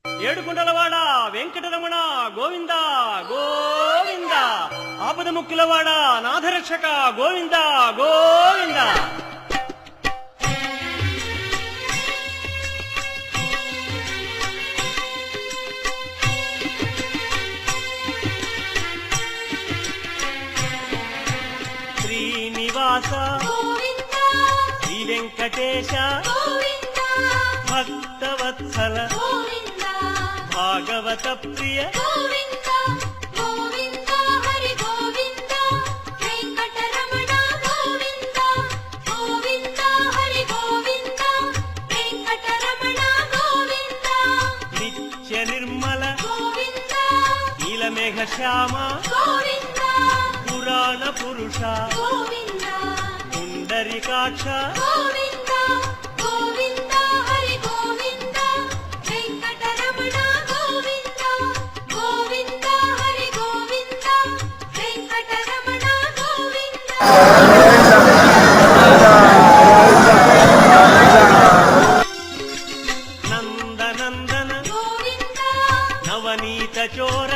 ఏడుకొండలవాడ వెంకటరమణ గోవింద గోవింద, ఆపద ముక్కులవాడ నాథరక్షక గోవింద గోవింద. శ్రీనివాస శ్రీ వెంకటేశ భక్తవత్సల భాగవత ప్రియ గోవింద గోవింద హరి గోవింద వెంకటరమణ గోవింద గోవింద హరి గోవింద వెంకటరమణ గోవింద నిత్య నిర్మల గోవింద నీలమేఘ శ్యామ గోవింద పురాణ పురుష గోవింద పుండరీకాక్ష గోవింద గోవింద హరి గోవింద వెంకటరమణ గోవింద గోవింద హరి గోవింద వెంకటరమణ గోవింద నందనందన గోవింద నవనీత చోర